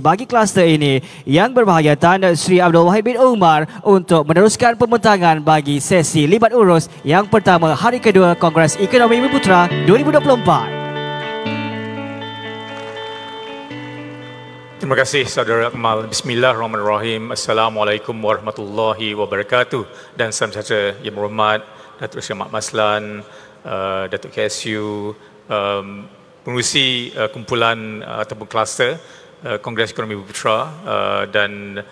bagi kluster ini. Yang berbahagia Tan Sri Abdul Wahid bin Umar untuk meneruskan pembentangan bagi sesi libat urus yang pertama hari kedua Kongres Ekonomi Bumiputera 2024. Terima kasih Saudara Akmal. Bismillahirrahmanirrahim. Assalamualaikum warahmatullahi wabarakatuh. Dan salam sejahtera yang berhormat Datuk Seri Ahmad Maslan, Datuk KSU, pengurusi kumpulan ataupun kluster Kongres Ekonomi Bumiputera dan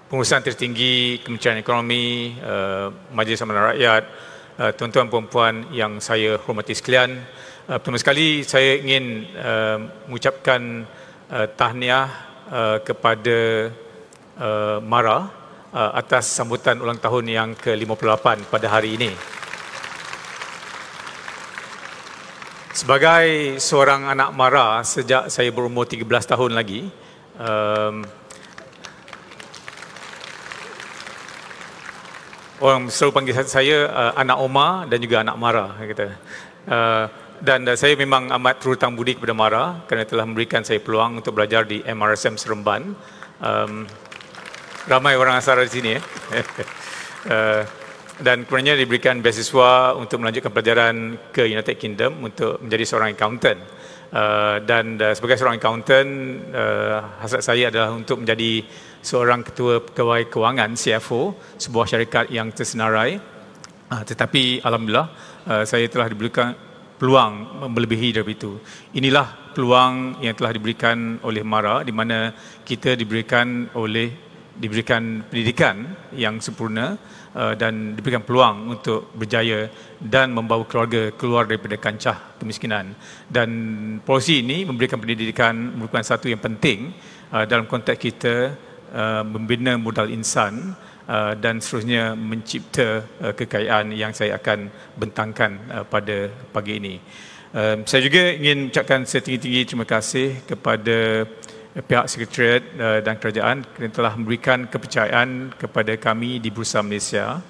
pengurusan tertinggi Kementerian Ekonomi, Majlis Amanah Rakyat, tuan-tuan puan-puan yang saya hormati sekalian. Pertama sekali saya ingin mengucapkan tahniah kepada MARA atas sambutan ulang tahun yang ke-58 pada hari ini. Sebagai seorang anak MARA sejak saya berumur 13 tahun lagi, orang selalu panggil saya anak Oma dan juga anak MARA, kata. Dan saya memang amat berhutang budi kepada MARA kerana telah memberikan saya peluang untuk belajar di MRSM Seremban. Ramai orang asal di sini. Dan kemudiannya diberikan beasiswa untuk melanjutkan pelajaran ke United Kingdom untuk menjadi seorang accountant. Dan sebagai seorang accountant, hasrat saya adalah untuk menjadi seorang ketua pegawai kewangan CFO sebuah syarikat yang tersenarai. Tetapi alhamdulillah saya telah diberikan peluang melebihi dari itu. Inilah peluang yang telah diberikan oleh MARA, di mana kita diberikan pendidikan yang sempurna dan diberikan peluang untuk berjaya dan membawa keluarga keluar daripada kancah kemiskinan. Dan polisi ini memberikan pendidikan merupakan satu yang penting dalam konteks kita membina modal insan dan seterusnya mencipta kekayaan yang saya akan bentangkan pada pagi ini. Saya juga ingin ucapkan setinggi-tinggi terima kasih kepada pihak Sekretariat dan Kerajaan kerana telah memberikan kepercayaan kepada kami di Bursa Malaysia,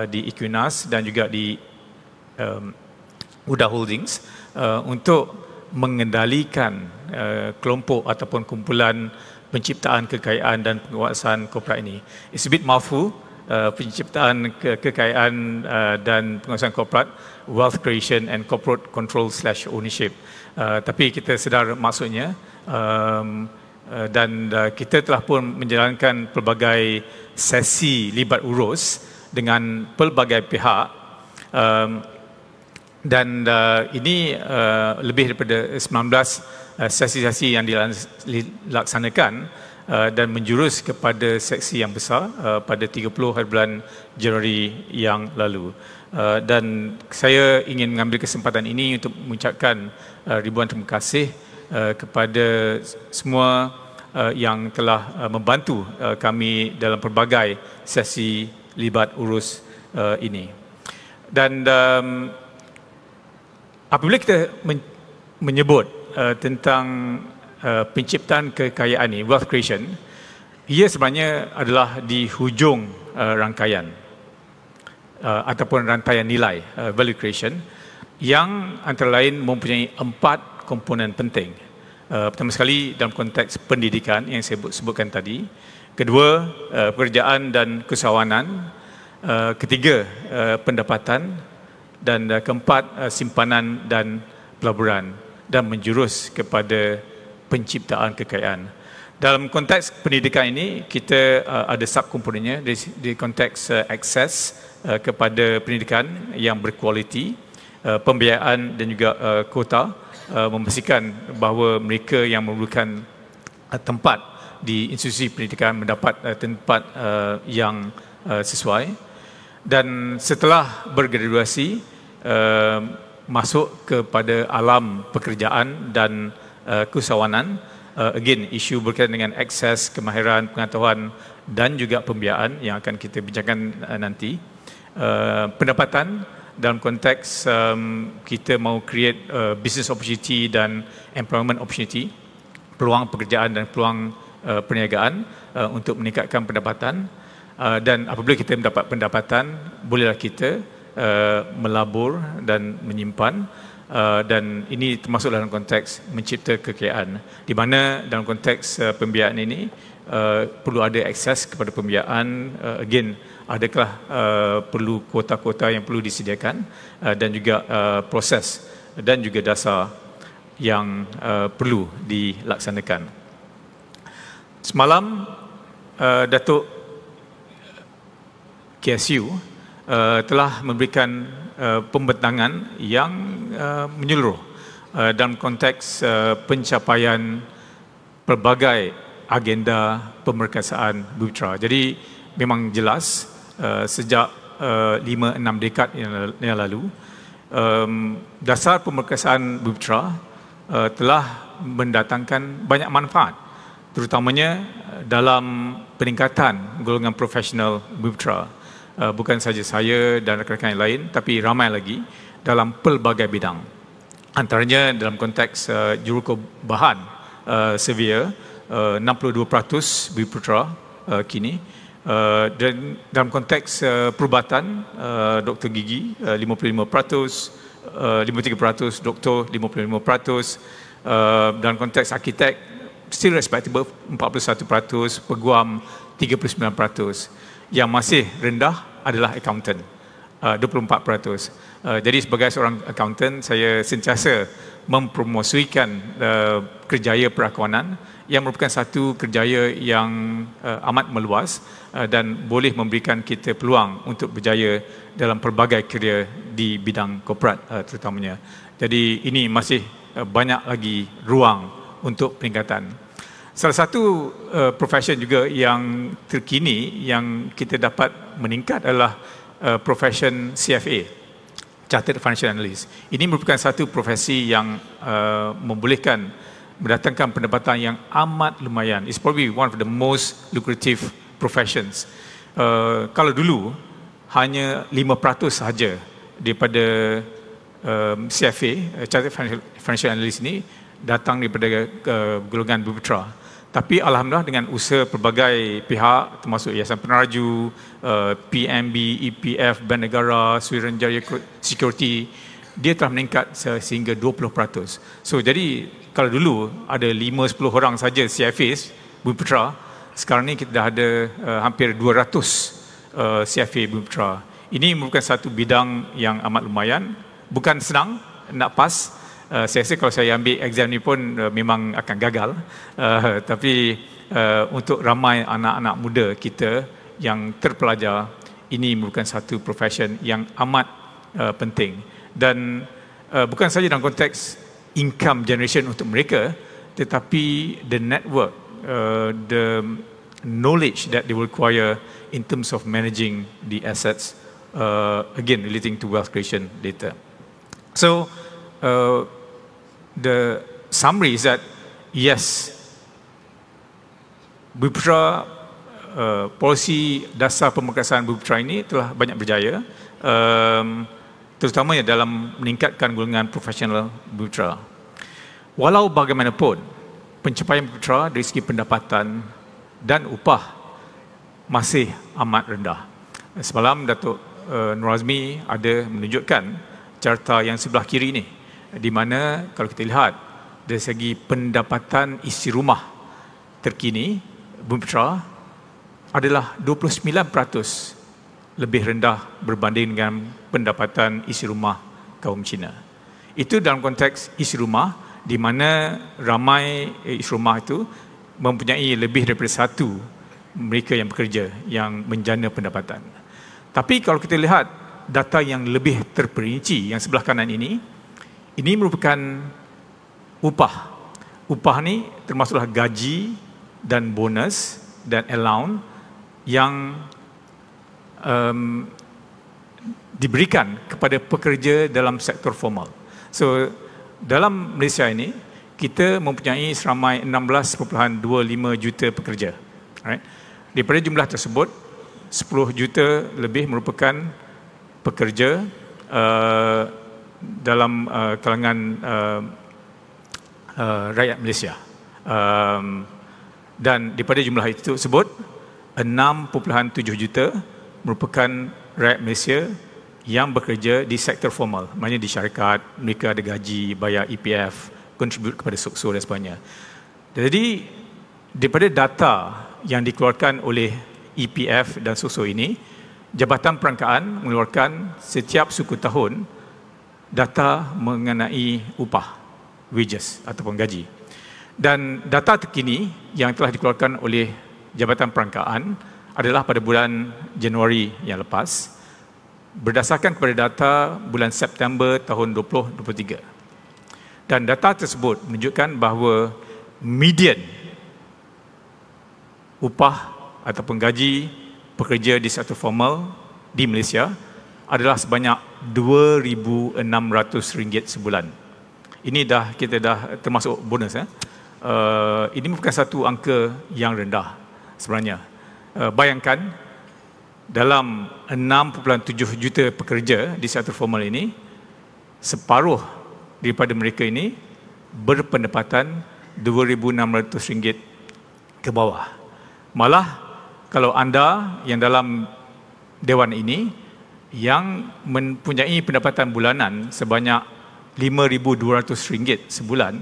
di Equinas dan juga di Uda Holdings untuk mengendalikan kelompok ataupun kumpulan penciptaan kekayaan dan penguasaan korporat ini. It's a bit mouthful, penciptaan kekayaan dan penguasaan korporat, wealth creation and corporate control/ownership. Tapi kita sedar maksudnya, dan kita telah pun menjalankan pelbagai sesi libat urus dengan pelbagai pihak, dan ini lebih daripada 19 sesi-sesi yang dilaksanakan dan menjurus kepada seksi yang besar pada 30 hari bulan Januari yang lalu. Dan saya ingin mengambil kesempatan ini untuk mengucapkan ribuan terima kasih kepada semua yang telah membantu kami dalam pelbagai sesi libat urus ini. Dan apabila kita menyebut tentang penciptaan kekayaan ini, wealth creation, ia sebenarnya adalah di hujung rangkaian ataupun rantaian nilai, value creation, yang antara lain mempunyai 4 komponen penting. Pertama sekali dalam konteks pendidikan yang saya sebutkan tadi, kedua pekerjaan dan keusahawanan, ketiga pendapatan, dan keempat simpanan dan pelaburan, dan menjurus kepada penciptaan kekayaan. Dalam konteks pendidikan ini, kita ada subkomponennya di konteks akses kepada pendidikan yang berkualiti, pembiayaan dan juga kuota, memastikan bahawa mereka yang memerlukan tempat di institusi pendidikan mendapat tempat yang sesuai. Dan setelah bergraduasi, masuk kepada alam pekerjaan dan keusahawanan, again isu berkaitan dengan akses, kemahiran, pengetahuan dan juga pembiayaan yang akan kita bincangkan nanti. Pendapatan dalam konteks kita mau create business opportunity dan employment opportunity, peluang pekerjaan dan peluang perniagaan untuk meningkatkan pendapatan. Dan apabila kita mendapat pendapatan, bolehlah kita melabur dan menyimpan dan ini termasuk dalam konteks mencipta kekayaan, di mana dalam konteks pembiayaan ini perlu ada akses kepada pembiayaan. Again, adakah perlu kuota-kuota yang perlu disediakan, dan juga proses dan juga dasar yang perlu dilaksanakan. Semalam Datuk KSU telah memberikan pembentangan yang menyeluruh dalam konteks pencapaian pelbagai agenda pemerkasaan Bumiputera. Jadi memang jelas sejak 5-6 dekad yang lalu, dasar pemerkasaan Bumiputera telah mendatangkan banyak manfaat, terutamanya dalam peningkatan golongan profesional Bumiputera. Bukan saja saya dan rakan-rakan yang lain, tapi ramai lagi dalam pelbagai bidang. Antaranya dalam konteks jurubahan severe, 62% Bumiputera kini, dan dalam konteks perubatan doktor gigi 55%, 53%, doktor 55%, dalam konteks arkitek still respectable 41%, peguam 39%. Yang masih rendah adalah accountant, 24%. Jadi sebagai seorang accountant, saya sentiasa mempromosikan kerjaya perakuanan yang merupakan satu kerjaya yang amat meluas dan boleh memberikan kita peluang untuk berjaya dalam pelbagai kerjaya di bidang korporat terutamanya. Jadi ini masih banyak lagi ruang untuk peningkatan. Salah satu profession juga yang terkini yang kita dapat meningkat adalah profession CFA, Chartered Financial Analyst. Ini merupakan satu profesi yang membolehkan mendatangkan pendapatan yang amat lumayan. It's probably one of the most lucrative professions. Kalau dulu hanya 5% sahaja daripada CFA, Chartered Financial Analyst ini datang daripada golongan Bumiputera. Tapi alhamdulillah dengan usaha pelbagai pihak termasuk Yayasan Peneraju, PMB, EPF, Bank Negara, Suruhanjaya Security, dia telah meningkat sehingga 20%. So jadi kalau dulu ada 5-10 orang saja CFAs Bumiputera, sekarang ni kita dah ada hampir 200 CFA Bumiputera. Ini merupakan satu bidang yang amat lumayan, bukan senang nak pas. Saya rasa kalau saya ambil exam ni pun memang akan gagal, tapi untuk ramai anak-anak muda kita yang terpelajar, ini merupakan satu profession yang amat penting. Dan bukan saja dalam konteks income generation untuk mereka, tetapi the network, the knowledge that they will acquire in terms of managing the assets, again relating to wealth creation later. So the summary is that yes, Bumiputera, polisi dasar pemerkasaan Bumiputera ini telah banyak berjaya, terutamanya dalam meningkatkan golongan profesional Bumiputera. Walau bagaimanapun, pencapaian Bumiputera dari segi pendapatan dan upah masih amat rendah. Semalam Datuk Nur Azmi ada menunjukkan carta yang sebelah kiri ini, di mana kalau kita lihat dari segi pendapatan isi rumah terkini, Bumiputera adalah 29% lebih rendah berbanding dengan pendapatan isi rumah kaum Cina. Itu dalam konteks isi rumah, di mana ramai isi rumah itu mempunyai lebih daripada satu mereka yang bekerja yang menjana pendapatan. Tapi kalau kita lihat data yang lebih terperinci yang sebelah kanan ini merupakan upah. Upah ni termasuklah gaji dan bonus dan allowance yang diberikan kepada pekerja dalam sektor formal. So dalam Malaysia ini kita mempunyai seramai 16.25 juta pekerja. Alright. Daripada jumlah tersebut, 10 juta lebih merupakan pekerja dalam kalangan rakyat Malaysia. Dan daripada jumlah itu tersebut, 6.7 juta merupakan rakyat Malaysia yang bekerja di sektor formal, maknanya di syarikat, mereka ada gaji, bayar EPF, kontribut kepada SOKSO dan sebagainya. Jadi daripada data yang dikeluarkan oleh EPF dan SOKSO ini, Jabatan Perangkaan mengeluarkan setiap suku tahun data mengenai upah, wages ataupun gaji. Dan data terkini yang telah dikeluarkan oleh Jabatan Perangkaan adalah pada bulan Januari yang lepas, berdasarkan kepada data bulan September tahun 2023. Dan data tersebut menunjukkan bahawa median upah ataupun gaji pekerja di sektor formal di Malaysia adalah sebanyak RM2,600 sebulan. Ini kita dah termasuk bonus. Ini bukan satu angka yang rendah sebenarnya. Bayangkan dalam 6.7 juta pekerja di sektor formal ini, separuh daripada mereka ini berpendapatan RM2,600 ke bawah. Malah kalau anda yang dalam dewan ini yang mempunyai pendapatan bulanan sebanyak RM5,200 sebulan,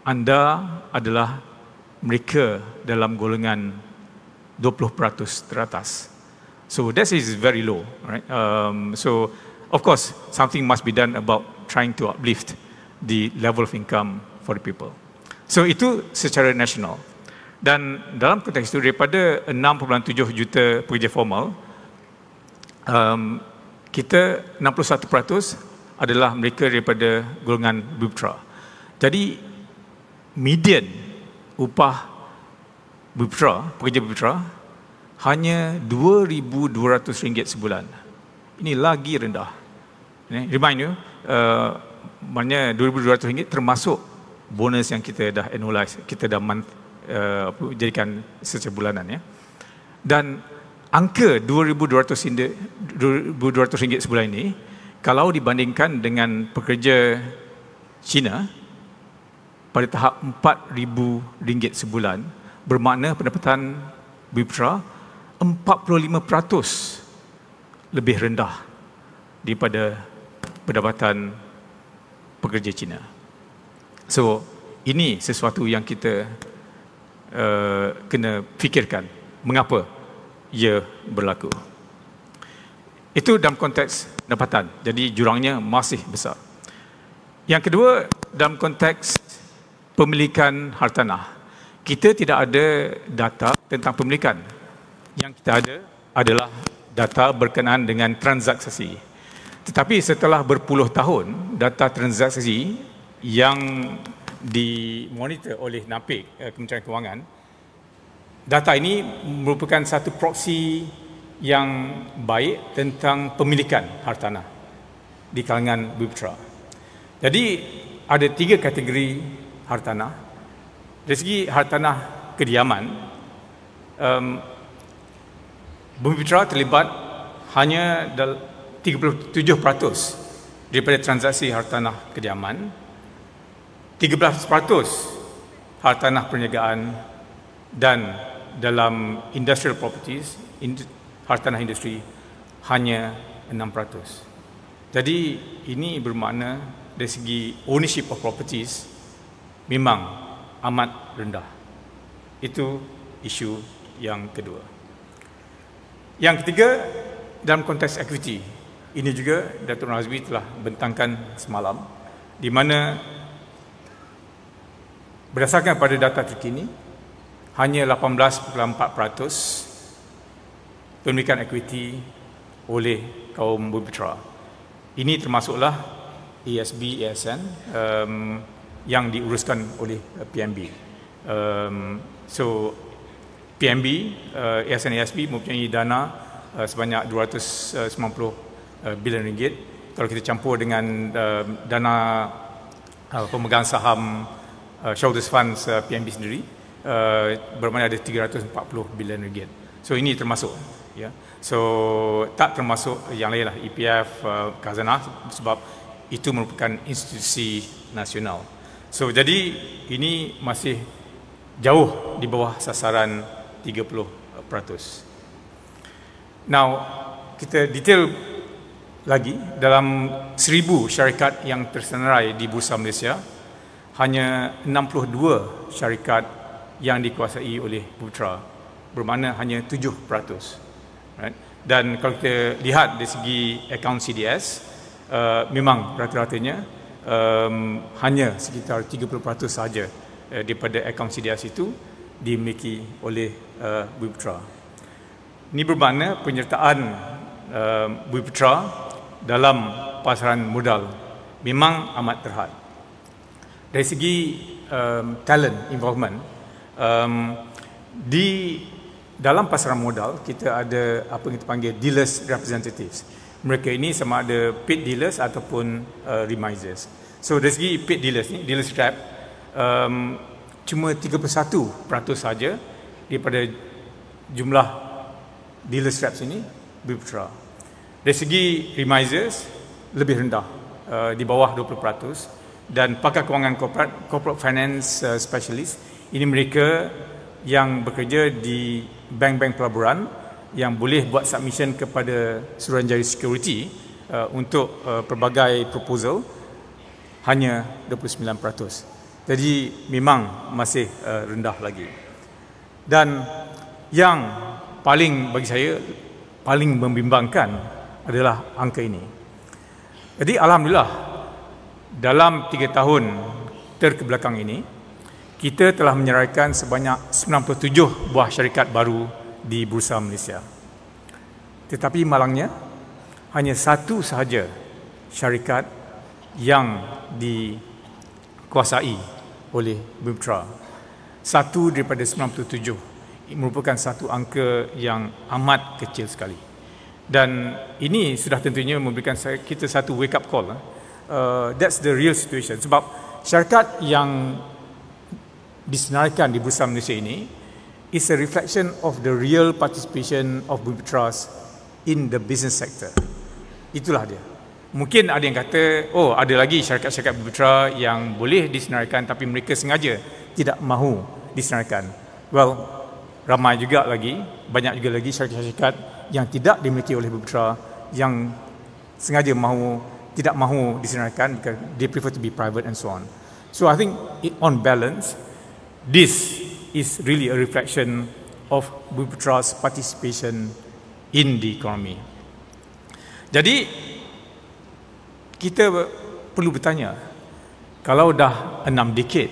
anda adalah mereka dalam golongan 20% teratas. So that is very low, right? So of course something must be done about trying to uplift the level of income for the people. So itu secara nasional. Dan dalam konteks itu, daripada 6.7 juta pekerja formal, kita 61% adalah mereka daripada golongan BUMTRA. Jadi median upah BUMTRA, pekerja BUMTRA, hanya RM2,200 sebulan. Ini lagi rendah. Remind you, maknanya RM2,200 termasuk bonus yang kita dah annualize, kita dah jadikan secara bulanan, ya. Dan angka RM2,200 sebulan ini, kalau dibandingkan dengan pekerja Cina pada tahap RM4,000 sebulan, bermakna pendapatan BUMTRA 45% lebih rendah daripada pendapatan pekerja Cina. So ini sesuatu yang kita kena fikirkan mengapa ia berlaku. Itu dalam konteks pendapatan, jadi jurangnya masih besar. Yang kedua, dalam konteks pemilikan hartanah, kita tidak ada data tentang pemilikan. Yang kita ada adalah data berkenaan dengan transaksi. Tetapi setelah berpuluh tahun, data transaksi yang dimonitor oleh NAPIC, Kementerian Kewangan, data ini merupakan satu proksi yang baik tentang pemilikan hartanah di kalangan BUMTRA. Jadi ada 3 kategori hartanah. Dari segi hartanah kediaman, BUMTRA terlibat hanya 37% daripada transaksi hartanah kediaman, 13% hartanah perniagaan, dan dalam industrial properties, hartanah industri, hanya 6%. Jadi ini bermakna dari segi ownership of properties memang amat rendah. Itu isu yang kedua. Yang ketiga, dalam konteks equity, ini juga Datuk Razwi telah bentangkan semalam, di mana berdasarkan pada data terkini, hanya 18.4% pemilikan equity oleh kaum BUMTRA. Ini termasuklah ASB, ASN yang diuruskan oleh PMB. So PMB, ASN, ASB mempunyai dana sebanyak RM290 bilion. Kalau kita campur dengan dana pemegang saham shareholders funds PMB sendiri, bermakna ada RM340 bilion. So ini termasuk, ya. So tak termasuk yang lain lah, EPF, khazanah, sebab itu merupakan institusi nasional. So jadi ini masih jauh di bawah sasaran 30%. Now kita detail lagi, dalam 1,000 syarikat yang tersenarai di Bursa Malaysia, hanya 62 syarikat yang dikuasai oleh Bumiputera, bermakna hanya 7%. Right? Dan kalau kita lihat dari segi akaun CDS, memang rata-ratanya hanya sekitar 30% sahaja daripada akaun CDS itu dimiliki oleh Bumiputera. Ini bermakna penyertaan Bumiputera dalam pasaran modal memang amat terhad. Dari segi talent involvement, di dalam pasaran modal kita ada apa yang kita panggil dealers representatives. Mereka ini sama ada paid dealers ataupun remisers. So dari segi paid dealers ni, dealers rep, cuma 31% saja daripada jumlah dealers reps ini Bumiputera. Dari segi remisers lebih rendah, di bawah 20%, dan pakar kewangan corporate finance specialist, ini mereka yang bekerja di bank-bank pelaburan yang boleh buat submission kepada Suruhanjaya Security untuk pelbagai proposal, hanya 29%. Jadi memang masih rendah lagi. Dan yang paling bagi saya paling membimbangkan adalah angka ini. Jadi alhamdulillah dalam 3 tahun terkebelakang ini kita telah menyeraikan sebanyak 97 buah syarikat baru di Bursa Malaysia. Tetapi malangnya hanya satu sahaja syarikat yang dikuasai oleh Bumiputera. Satu daripada 97 merupakan satu angka yang amat kecil sekali. Dan ini sudah tentunya memberikan kita satu wake up call. That's the real situation. Sebab syarikat yang disenaraikan di Bursa Malaysia ini is a reflection of the real participation of Bumiputera in the business sector. Itulah dia. Mungkin ada yang kata, oh ada lagi syarikat-syarikat Bumiputera yang boleh disenaraikan tapi mereka sengaja tidak mahu disenaraikan. Well, ramai juga lagi, banyak juga lagi syarikat-syarikat yang tidak dimiliki oleh Bumiputera yang sengaja tidak mahu disenaraikan because they prefer to be private and so on. So I think on balance, this is really a reflection of Bumiputera's participation in the economy. Jadi kita perlu bertanya, kalau dah 6 dekad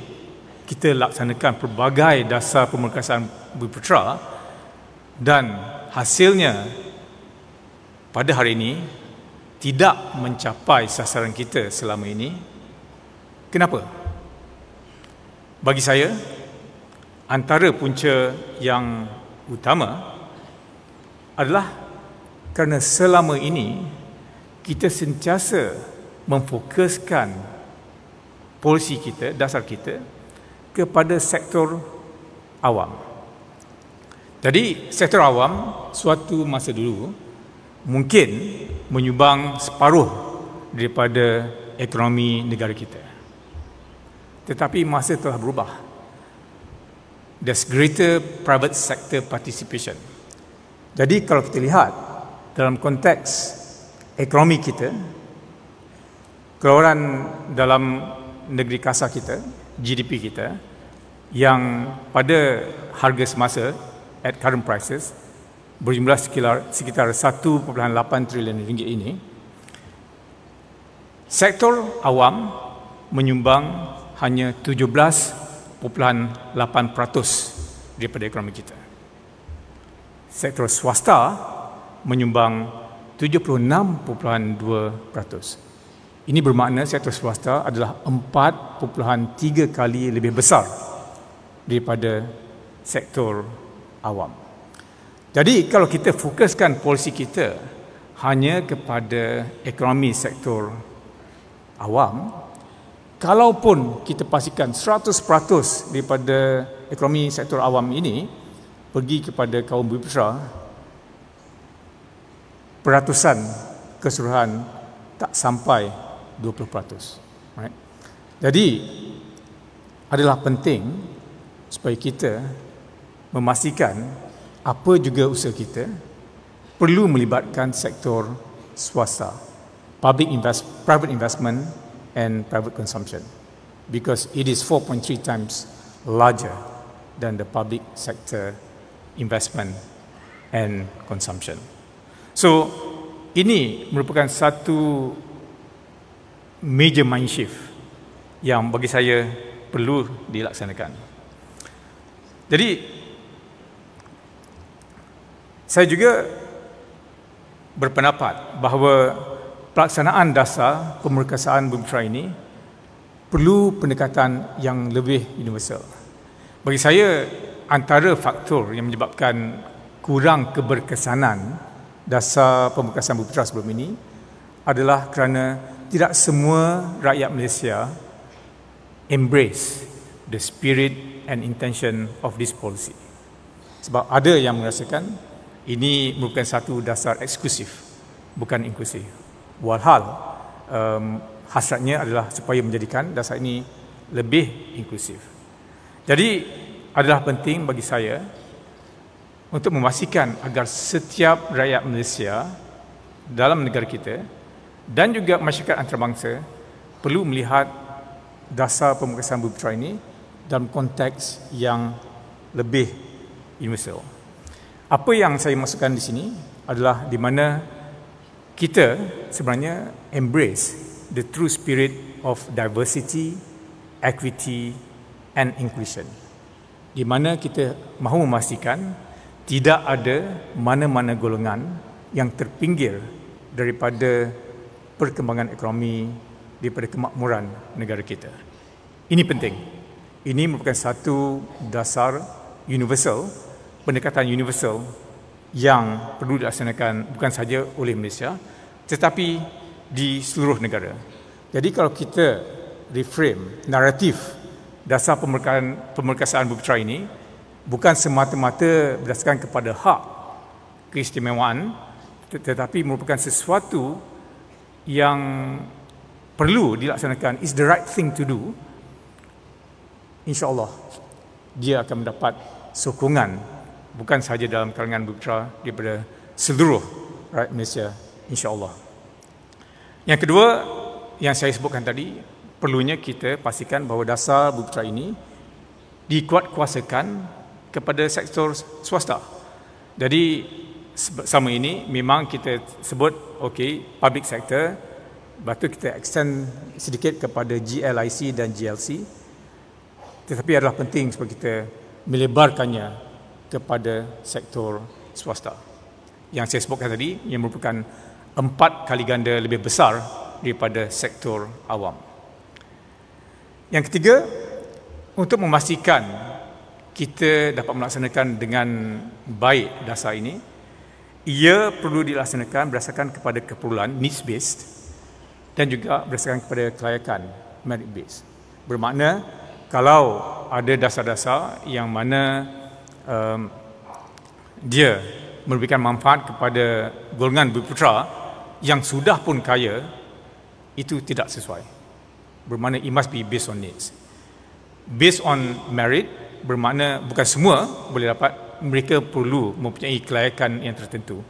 kita laksanakan pelbagai dasar pemerkasaan Bumiputera dan hasilnya pada hari ini tidak mencapai sasaran kita selama ini, kenapa? Bagi saya, antara punca yang utama adalah kerana selama ini kita sentiasa memfokuskan polisi kita, dasar kita kepada sektor awam. Jadi sektor awam suatu masa dulu mungkin menyumbang separuh daripada ekonomi negara kita. Tetapi masa telah berubah. There's greater private sector participation. Jadi kalau kita lihat dalam konteks ekonomi kita, keluaran dalam negeri kasar kita, GDP kita, yang pada harga semasa at current prices berjumlah sekitar 1.8 trilion ringgit ini, sektor awam menyumbang hanya 17.8% daripada ekonomi kita. Sektor swasta menyumbang 76.2%. Ini bermakna sektor swasta adalah 4.3 kali lebih besar daripada sektor awam. Jadi kalau kita fokuskan polisi kita hanya kepada ekonomi sektor awam, kalaupun kita pastikan 100% daripada ekonomi sektor awam ini pergi kepada kaum Bumiputera, peratusan keseluruhan tak sampai 20%. Right? Jadi adalah penting supaya kita memastikan apa juga usaha kita perlu melibatkan sektor swasta. private investment and private consumption, because it is 4.3 times larger than the public sector investment and consumption. So ini merupakan satu major mind shift yang bagi saya perlu dilaksanakan. Jadi saya juga berpendapat bahawa pelaksanaan dasar pemerkasaan Bumi Putera ini perlu pendekatan yang lebih universal. Bagi saya, antara faktor yang menyebabkan kurang keberkesanan dasar pemerkasaan Bumi Putera sebelum ini adalah kerana tidak semua rakyat Malaysia embrace the spirit and intention of this policy. Sebab ada yang merasakan ini merupakan satu dasar eksklusif, bukan inklusif. Walhal hasratnya adalah supaya menjadikan dasar ini lebih inklusif. Jadi adalah penting bagi saya untuk memastikan agar setiap rakyat Malaysia dalam negara kita dan juga masyarakat antarabangsa perlu melihat dasar pemerkasaan Bumi Putera ini dalam konteks yang lebih universal. Apa yang saya masukkan di sini adalah di mana kita sebenarnya embrace the true spirit of diversity, equity and inclusion. Di mana kita mahu memastikan tidak ada mana-mana golongan yang terpinggir daripada perkembangan ekonomi, daripada kemakmuran negara kita. Ini penting. Ini merupakan satu dasar universal, pendekatan universal yang perlu dilaksanakan bukan sahaja oleh Malaysia tetapi di seluruh negara. Jadi kalau kita reframe naratif dasar pemerkasaan Bumi Putera ini bukan semata-mata berdasarkan kepada hak keistimewaan tetapi merupakan sesuatu yang perlu dilaksanakan, is the right thing to do, insya-Allah dia akan mendapat sokongan bukan sahaja dalam kalangan Bumi Putera daripada seluruh rakyat Malaysia, insya-Allah. Yang kedua yang saya sebutkan tadi, perlunya kita pastikan bahawa dasar Bumi Putera ini dikuatkuasakan kepada sektor swasta. Jadi sama ini memang kita sebut public sector, lepas tu kita extend sedikit kepada GLIC dan GLC, tetapi adalah penting supaya kita melebarkannya kepada sektor swasta. Yang saya sebutkan tadi yang merupakan 4 kali ganda lebih besar daripada sektor awam. Yang ketiga, untuk memastikan kita dapat melaksanakan dengan baik dasar ini, ia perlu dilaksanakan berdasarkan kepada keperluan needs based dan juga berdasarkan kepada kelayakan merit based. Bermakna kalau ada dasar-dasar yang mana dia memberikan manfaat kepada golongan Bumi Putera yang sudah pun kaya, itu tidak sesuai. Bermakna it must be based on needs. Based on merit bermakna bukan semua boleh dapat, mereka perlu mempunyai kelayakan yang tertentu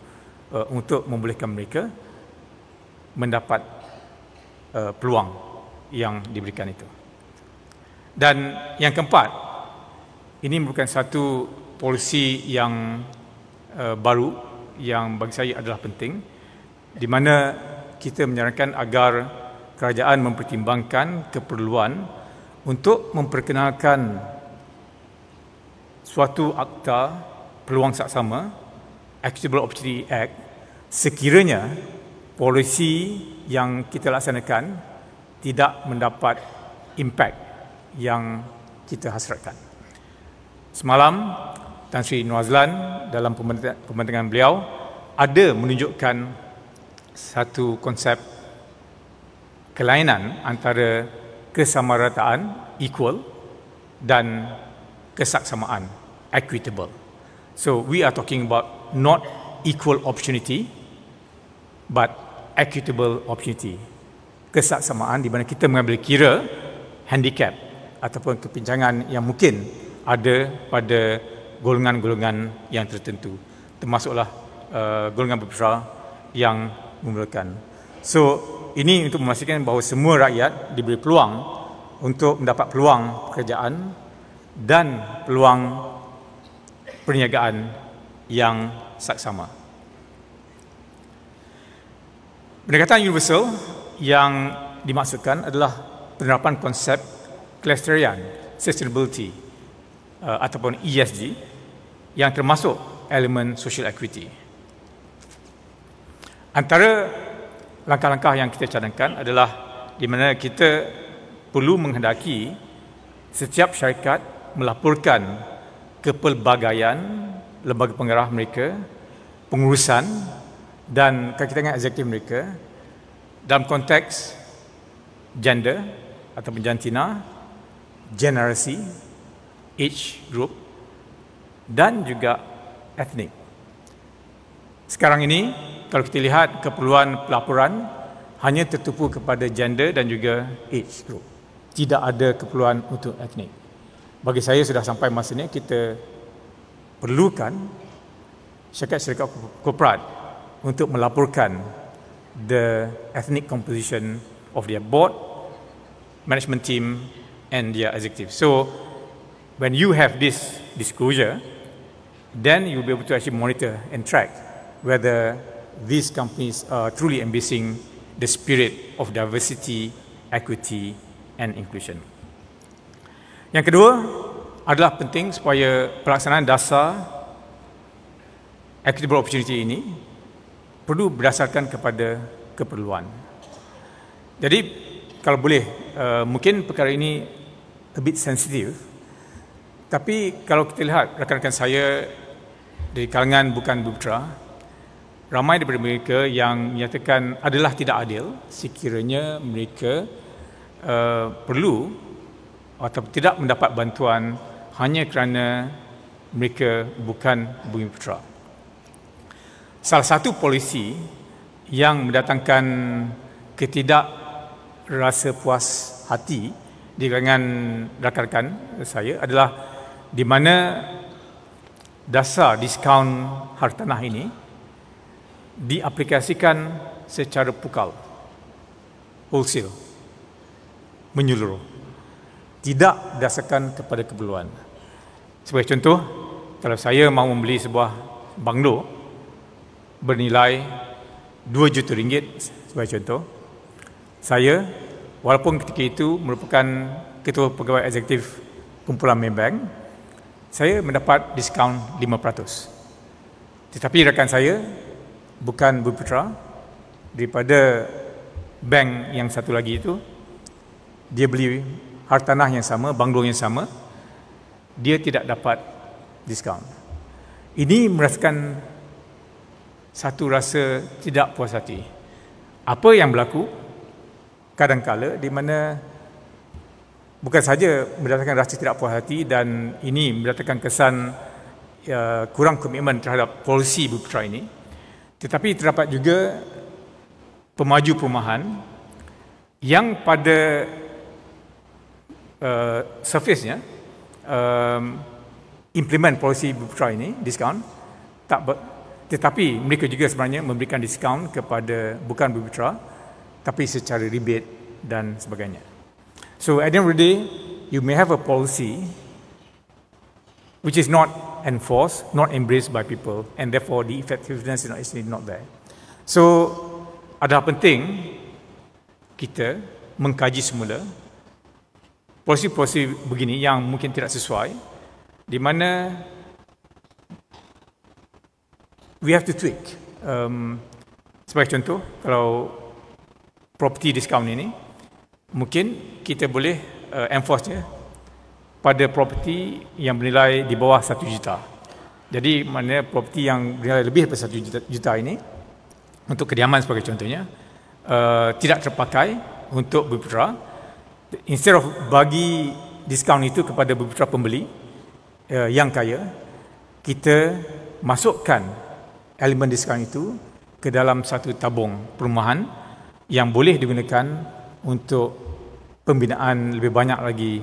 untuk membolehkan mereka mendapat peluang yang diberikan itu. Dan yang keempat, ini merupakan satu polisi yang baru yang bagi saya adalah penting, di mana kita menyarankan agar kerajaan mempertimbangkan keperluan untuk memperkenalkan suatu akta peluang saksama, Equitable Opportunity Act, sekiranya polisi yang kita laksanakan tidak mendapat impak yang kita hasratkan. Semalam Tan Sri Nazlan dalam pembentangan beliau ada menunjukkan satu konsep kelainan antara kesamarataan, equal, dan kesaksamaan, equitable. So we are talking about not equal opportunity but equitable opportunity. Kesaksamaan di mana kita mengambil kira handicap ataupun kepincangan yang mungkin ada pada golongan-golongan yang tertentu, termasuklah golongan Bumi Putera yang memerlukan. So ini untuk memastikan bahawa semua rakyat diberi peluang untuk mendapat peluang pekerjaan dan peluang perniagaan yang saksama. Pendekatan universal yang dimaksudkan adalah penerapan konsep kelestarian, sustainability ataupun ESG yang termasuk elemen social equity. Antara langkah-langkah yang kita cadangkan adalah di mana kita perlu menghendaki setiap syarikat melaporkan kepelbagaian lembaga penggarah mereka, pengurusan dan kakitangan eksekutif mereka dalam konteks gender ataupun jantina, generasi, age group dan juga etnik. Sekarang ini kalau kita lihat keperluan pelaporan hanya tertumpu kepada gender dan juga age group. Tidak ada keperluan untuk etnik. Bagi saya sudah sampai masanya kita perlukan syarikat-syarikat korporat untuk melaporkan the ethnic composition of their board, management team and their executive. So when you have this disclosure, then you'll be able to actually monitor and track whether these companies are truly embracing the spirit of diversity, equity and inclusion. Yang kedua adalah penting supaya pelaksanaan dasar equitable opportunity ini perlu berdasarkan kepada keperluan. Jadi kalau boleh, mungkin perkara ini a bit sensitive, tapi kalau kita lihat rakan-rakan saya dari kalangan bukan Bumiputera, ramai daripada mereka yang menyatakan adalah tidak adil sekiranya mereka perlu atau tidak mendapat bantuan hanya kerana mereka bukan Bumiputera. Salah satu polisi yang mendatangkan rasa puas hati di kalangan rakan-rakan saya adalah di mana dasar diskaun hartanah ini diaplikasikan secara pukal, wholesale, menyeluruh, tidak berdasarkan kepada keperluan. Sebagai contoh, kalau saya mahu membeli sebuah banglo bernilai RM2 juta sebagai contoh, saya walaupun ketika itu merupakan ketua pegawai eksekutif kumpulan Maybank, saya mendapat diskaun 5%. Tetapi rakan saya bukan Bumiputera, daripada bank yang satu lagi itu, dia beli hartanah yang sama, banglo yang sama, dia tidak dapat diskaun. Ini merasakan satu rasa tidak puas hati. Apa yang berlaku kadang-kala di mana bukan saja mendatangkan rasa tidak puas hati dan ini mendatangkan kesan kurang komitmen terhadap polisi Bumiputera ini, tetapi terdapat juga pemaju perumahan yang pada surface-nya implement polisi Bumiputera ini, diskaun, tetapi mereka juga sebenarnya memberikan diskaun kepada bukan Bumiputera, tapi secara rebate dan sebagainya. So at the end of the day, you may have a policy which is not enforced, not embraced by people, and therefore the effectiveness is actually not there. So adalah penting kita mengkaji semula polisi-polisi begini yang mungkin tidak sesuai, di mana we have to tweak. Sebagai contoh, kalau property discount ini, mungkin kita boleh enforce-nya pada property yang bernilai di bawah 1 juta. Jadi mana property yang bernilai lebih daripada 1 juta ini, untuk kediaman sebagai contohnya, tidak terpakai untuk Bumiputera. Instead of bagi diskaun itu kepada Bumiputera pembeli yang kaya, kita masukkan elemen diskaun itu ke dalam satu tabung perumahan yang boleh digunakan untuk pembinaan lebih banyak lagi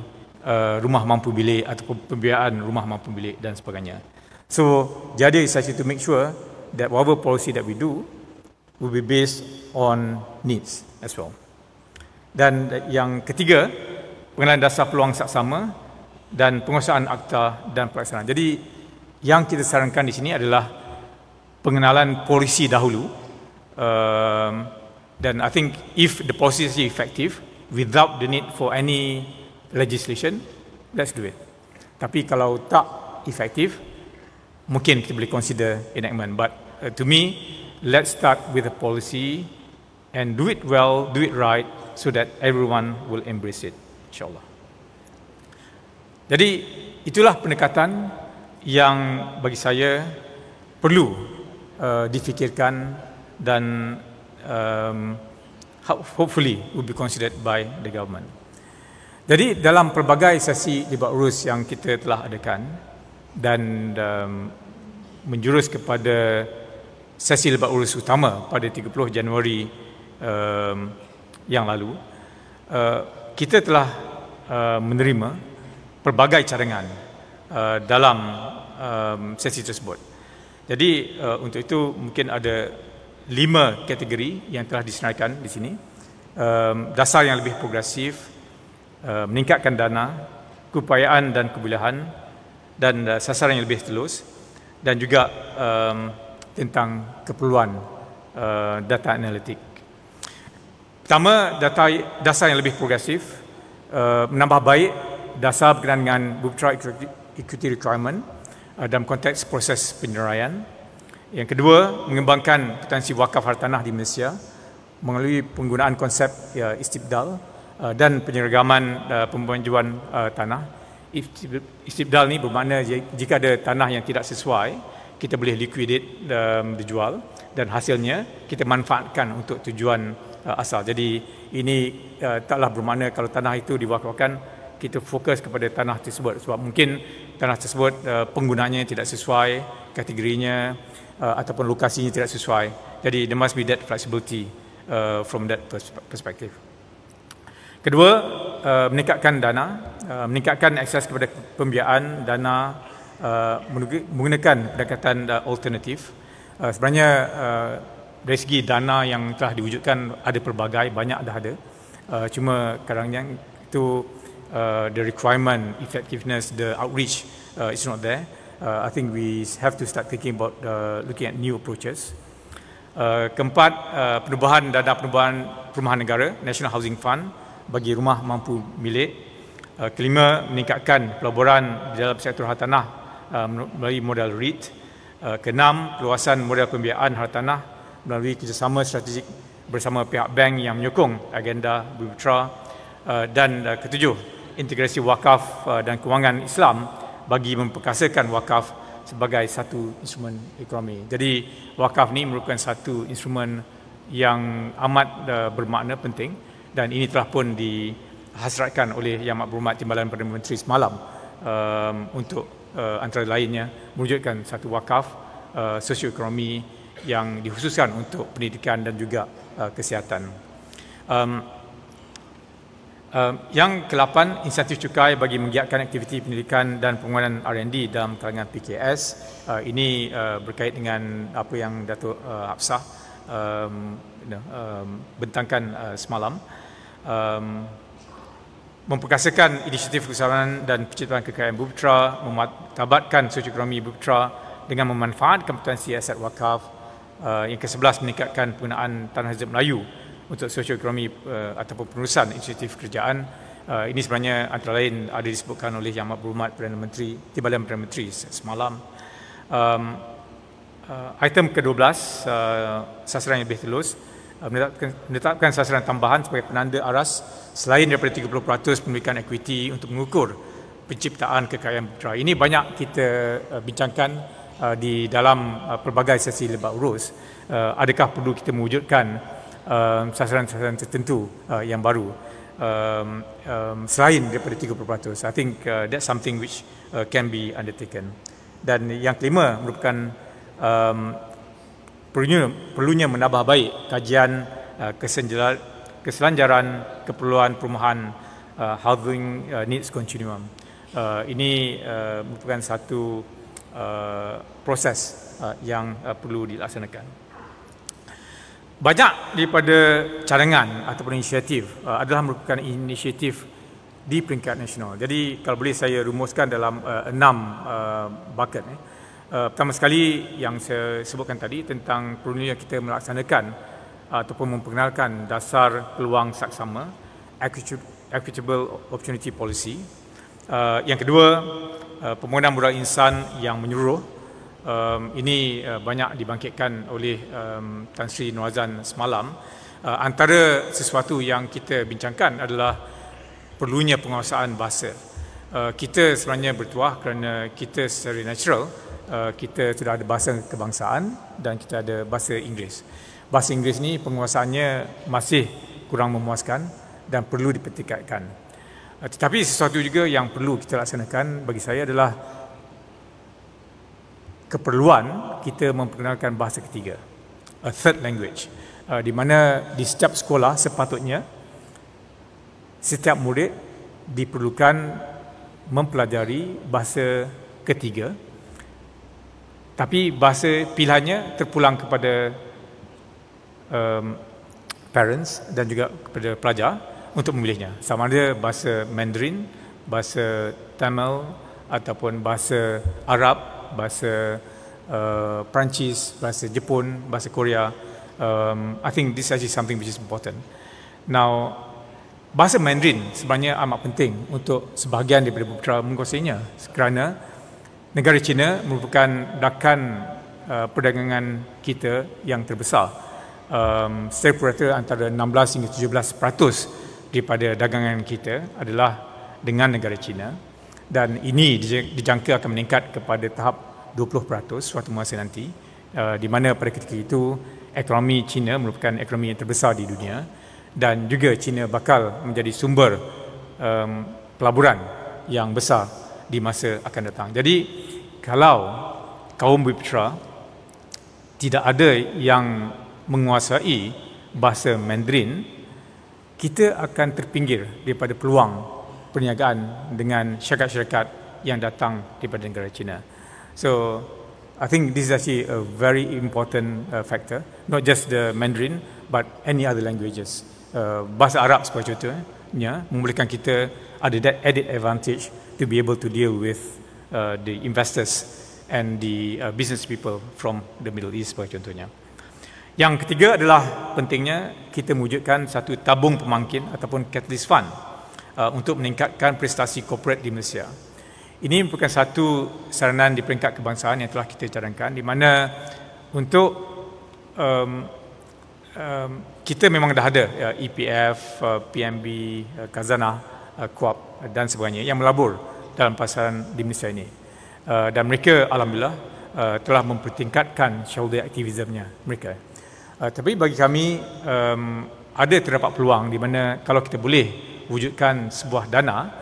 rumah mampu bilik ataupun pembiayaan rumah mampu bilik dan sebagainya. So, jadi it's actually to make sure that whatever policy that we do, will be based on needs as well. Dan yang ketiga, pengenalan dasar peluang saksama dan penguasaan akta dan pelaksanaan. Jadi yang kita sarankan di sini adalah pengenalan polisi dahulu. Dan I think if the policy is effective without the need for any legislation, let's do it. Tapi kalau tak efektif, mungkin kita boleh consider enactment. But to me, let's start with a policy and do it well, do it right, so that everyone will embrace it, insyaAllah. Jadi itulah pendekatan yang bagi saya perlu difikirkan dan hopefully will be considered by the government. Jadi dalam pelbagai sesi libat urus yang kita telah adakan dan menjurus kepada sesi libat urus utama pada 30 Januari yang lalu, kita telah menerima pelbagai cadangan dalam sesi tersebut. Jadi untuk itu mungkin ada 5 kategori yang telah disenaraikan di sini. Dasar yang lebih progresif, meningkatkan dana, keupayaan dan kebolehan, dan sasaran yang lebih telus, dan juga tentang keperluan data analitik. Pertama, dasar yang lebih progresif, menambah baik dasar berkenaan dengan Bupatra Equity Requirement dalam konteks proses penyeraian. Yang kedua, mengembangkan potensi wakaf hartanah di Malaysia melalui penggunaan konsep istibdal dan penyeragaman pembanjuan tanah. Istibdal ni bermakna jika ada tanah yang tidak sesuai, kita boleh liquidate, dijual, dan hasilnya kita manfaatkan untuk tujuan asal. Jadi ini taklah bermakna kalau tanah itu diwakafkan, kita fokus kepada tanah tersebut sebab mungkin tanah tersebut penggunaannya tidak sesuai, kategorinya ataupun lokasinya tidak sesuai. Jadi there must be that flexibility from that perspective. Kedua, meningkatkan dana, meningkatkan akses kepada pembiayaan dana menggunakan pendekatan alternatif. Sebenarnya dari segi dana yang telah diwujudkan ada pelbagai, banyak dah ada. Cuma kadang-kadang itu the requirement, effectiveness, the outreach is not there. I think we have to start thinking about looking at new approaches. Keempat, penubuhan dana perumahan negara, National Housing Fund, bagi rumah mampu milik. Kelima, meningkatkan pelaburan di dalam sektor hartanah melalui modal REIT. Keenam, perluasan model pembiayaan hartanah melalui kerjasama strategik bersama pihak bank yang menyokong agenda Bupatra. Dan ketujuh, integrasi wakaf dan kewangan Islam bagi memperkasakan wakaf sebagai satu instrumen ekonomi. Jadi wakaf ni merupakan satu instrumen yang amat bermakna penting. Dan ini telah pun dihasratkan oleh Yang Amat Berhormat Timbalan Perdana Menteri semalam untuk antara lainnya mewujudkan satu wakaf sosioekonomi yang dikhususkan untuk pendidikan dan juga kesihatan. Yang ke-8, insentif cukai bagi menggiatkan aktiviti pendidikan dan penguatan R&D dalam kalangan PKS. Ini berkait dengan apa yang Datuk Hafsah bentangkan semalam. Memperkasakan inisiatif kesabaran dan penciptaan kekayaan Bupatra, memartabatkan sosioekonomi Bupatra dengan memanfaatkan potensi aset wakaf. Yang ke-11, meningkatkan penggunaan Tanah Hizib Melayu untuk sosioekonomi ataupun penerusan inisiatif kerajaan. Ini sebenarnya antara lain ada disebutkan oleh Yang Amat Berhormat Perdana Menteri, Timbalan Perdana Menteri semalam. Item ke-12, sasaran yang lebih telus, menetapkan sasaran tambahan sebagai penanda aras selain daripada 30% pemilikan equity untuk mengukur penciptaan kekayaan Bupatra. Ini banyak kita bincangkan di dalam pelbagai sesi libat urus. Adakah perlu kita mewujudkan sasaran-sasaran tertentu yang baru selain daripada 30%? I think that's something which can be undertaken. Dan yang kelima merupakan perlunya menambah baik kajian keselanjaran keperluan perumahan housing needs continuum. Ini merupakan satu proses yang perlu dilaksanakan. Banyak daripada cadangan ataupun inisiatif adalah merupakan inisiatif di peringkat nasional. Jadi kalau boleh saya rumuskan dalam 6 bucket. Pertama sekali yang saya sebutkan tadi tentang perlunya kita melaksanakan ataupun memperkenalkan dasar peluang saksama, equitable opportunity policy. Yang kedua, pembangunan modal insan yang menyeluruh. Ini banyak dibangkitkan oleh Tan Sri Norazan semalam. Antara sesuatu yang kita bincangkan adalah perlunya penguasaan bahasa. Kita sebenarnya bertuah kerana kita secara natural, kita sudah ada bahasa kebangsaan dan kita ada bahasa Inggeris. Bahasa Inggeris ni penguasaannya masih kurang memuaskan dan perlu dipertingkatkan. Tetapi sesuatu juga yang perlu kita laksanakan bagi saya adalah keperluan kita memperkenalkan bahasa ketiga, a third language, di mana di setiap sekolah sepatutnya setiap murid diperlukan mempelajari bahasa ketiga, tapi bahasa pilihannya terpulang kepada parents dan juga kepada pelajar untuk memilihnya, sama ada bahasa Mandarin, bahasa Tamil ataupun bahasa Arab, bahasa Perancis, bahasa Jepun, bahasa Korea. I think this is actually something which is important. Now, bahasa Mandarin sebenarnya amat penting untuk sebahagian daripada putra menguasainya kerana negara China merupakan rakan perdagangan kita yang terbesar. Secara purata antara 16 hingga 17% daripada dagangan kita adalah dengan negara China. Dan ini dijangka akan meningkat kepada tahap 20% suatu masa nanti, di mana pada ketika itu ekonomi China merupakan ekonomi yang terbesar di dunia dan juga China bakal menjadi sumber pelaburan yang besar di masa akan datang. Jadi kalau kaum Bumiputera tidak ada yang menguasai bahasa Mandarin, kita akan terpinggir daripada peluang perniagaan dengan syarikat-syarikat yang datang daripada negara China. So, I think this is actually a very important factor, not just the Mandarin, but any other languages. Bahasa Arab sebagai contohnya membolehkan kita ada that added advantage to be able to deal with the investors and the business people from the Middle East sebagai contohnya. Yang ketiga adalah pentingnya kita mewujudkan satu tabung pemangkin ataupun catalyst fund untuk meningkatkan prestasi korporat di Malaysia. Ini merupakan satu saranan di peringkat kebangsaan yang telah kita cadangkan, di mana untuk kita memang dah ada EPF, PMB, Khazanah, KUAP dan sebagainya yang melabur dalam pasaran di Malaysia ini. Dan mereka alhamdulillah telah mempertingkatkan shareholder aktivismnya mereka. Tapi bagi kami ada terdapat peluang di mana kalau kita boleh wujudkan sebuah dana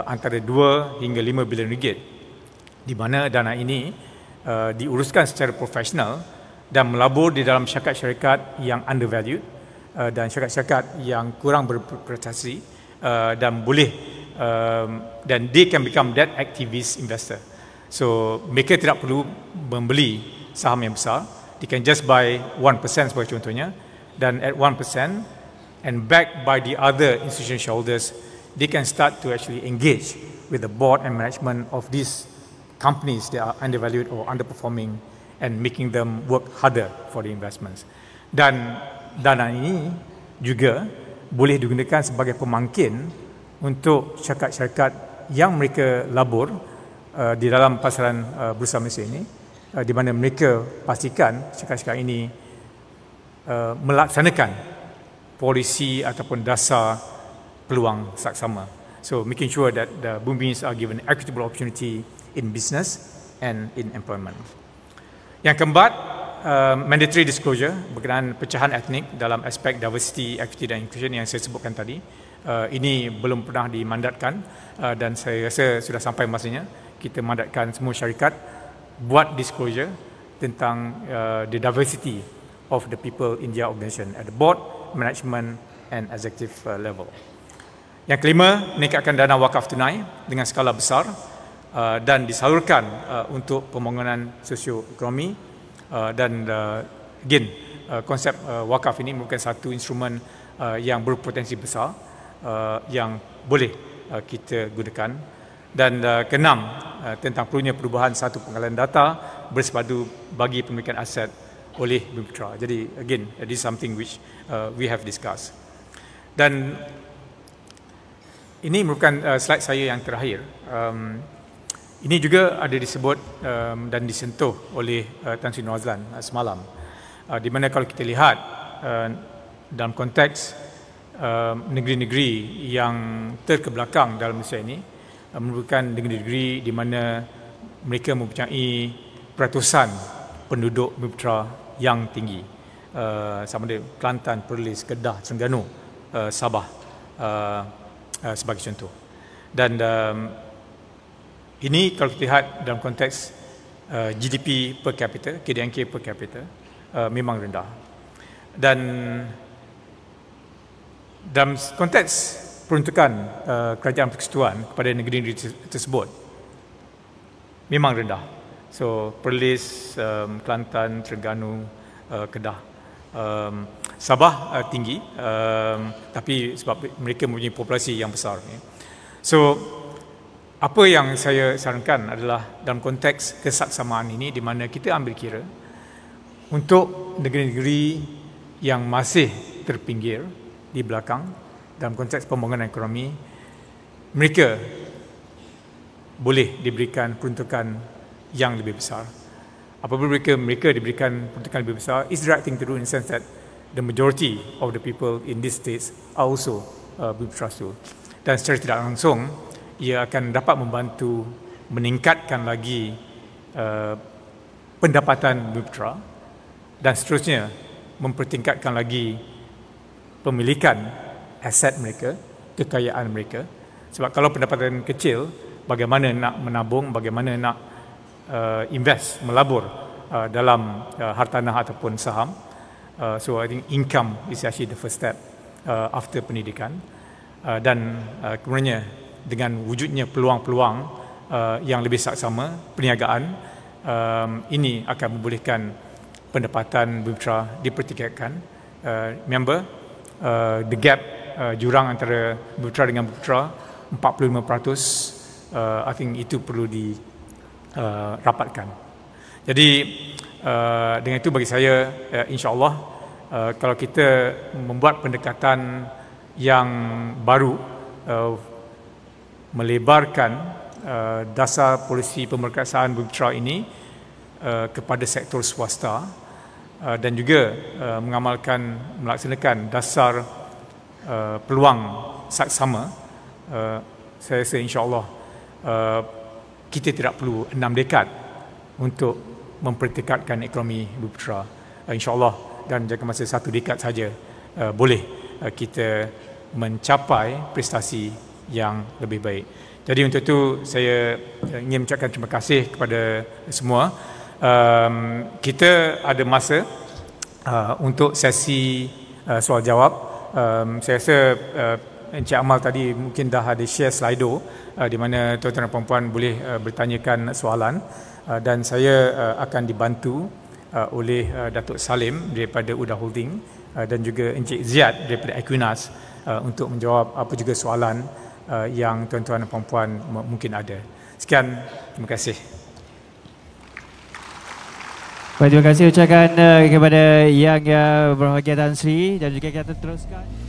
antara 2 hingga 5 bilion ringgit, di mana dana ini diuruskan secara profesional dan melabur di dalam syarikat-syarikat yang undervalued dan syarikat-syarikat yang kurang berprestasi dan boleh dan they can become that activist investor. So mereka tidak perlu membeli saham yang besar. They can just buy 1% sebagai contohnya, dan at 1% and backed by the other institutional shareholders, they can start to actually engage with the board and management of these companies that are undervalued or underperforming and making them work harder for the investments. Dan dana ini juga boleh digunakan sebagai pemangkin untuk syarikat-syarikat yang mereka labur di dalam pasaran Bursa Malaysia ini, di mana mereka pastikan syarikat-syarikat ini melaksanakan polisi ataupun dasar peluang saksama. So making sure that the Bumiputra are given equitable opportunity in business and in employment. Yang keempat, mandatory disclosure berkenaan pecahan etnik dalam aspek diversity, equity dan inclusion yang saya sebutkan tadi. Ini belum pernah dimandatkan dan saya rasa sudah sampai masanya kita mandatkan semua syarikat buat disclosure tentang the diversity of the people in their organisation at the board, management and executive level. Yang kelima, meningkatkan dana wakaf tunai dengan skala besar dan disalurkan untuk pembangunan sosioekonomi dan again konsep wakaf ini merupakan satu instrumen yang berpotensi besar yang boleh kita gunakan. Dan keenam, tentang perlunya perubahan satu pengalihan data bersepadu bagi pemilikan aset oleh Bumiputera. Jadi again, this is something which we have discussed. Dan ini merupakan slide saya yang terakhir. Ini juga ada disebut dan disentuh oleh Tan Sri Nur Razlan semalam. Di mana kalau kita lihat dalam konteks negeri-negeri yang terkebelakang dalam Malaysia ini, merupakan negeri-negeri di mana mereka mempunyai peratusan penduduk Bumiputera yang tinggi, sama ada Kelantan, Perlis, Kedah, Terengganu, Sabah sebagai contoh. Dan ini kalau kita lihat dalam konteks GDP per capita, KDNK per capita, memang rendah. Dan dalam konteks peruntukan kerajaan persekutuan kepada negeri-negeri tersebut memang rendah. So Perlis, Kelantan, Terengganu, Kedah, Sabah tinggi, tapi sebab mereka mempunyai populasi yang besar. So apa yang saya sarankan adalah dalam konteks kesaksamaan ini, di mana kita ambil kira untuk negeri-negeri yang masih terpinggir di belakang dalam konteks pembangunan ekonomi, mereka boleh diberikan peruntukan yang lebih besar. Apabila mereka diberikan peruntukan lebih besar, it's the right thing to do in the sense that the majority of the people in these states are also Bumiputera too. Dan secara tidak langsung, ia akan dapat membantu meningkatkan lagi pendapatan Bumiputera dan seterusnya mempertingkatkan lagi pemilikan aset mereka, kekayaan mereka. Sebab kalau pendapatan kecil, bagaimana nak menabung, bagaimana nak invest, melabur dalam hartanah ataupun saham. So I think income is actually the first step after pendidikan. Dan kemudiannya dengan wujudnya peluang-peluang yang lebih saksama, perniagaan, ini akan membolehkan pendapatan Bumiputera dipertingkatkan. Remember, the gap jurang antara Bumiputera dengan Bumiputera 45%, I think itu perlu dirapatkan. Jadi dengan itu bagi saya, insya-Allah kalau kita membuat pendekatan yang baru, melebarkan dasar polisi pemerkasaan Bumiputera ini kepada sektor swasta dan juga melaksanakan dasar peluang saksama, saya rasa insya-Allah kita tidak perlu 6 dekad untuk mempertingkatkan ekonomi Bumiputera. Insya-Allah dan jangka masa 1 dekad saja boleh kita mencapai prestasi yang lebih baik. Jadi untuk itu saya ingin mengucapkan terima kasih kepada semua. Kita ada masa untuk sesi soal jawab. Saya rasa Encik Amal tadi mungkin dah ada share Slido di mana tuan-tuan dan puan-puan boleh bertanyakan soalan, dan saya akan dibantu oleh Datuk Salim daripada Uda Holding dan juga Encik Ziad daripada Equinas untuk menjawab apa juga soalan yang tuan-tuan dan puan-puan mungkin ada. Sekian, terima kasih. Baik, terima kasih ucapkan kepada Yang Berbahagia Tan Sri, dan juga kita teruskan.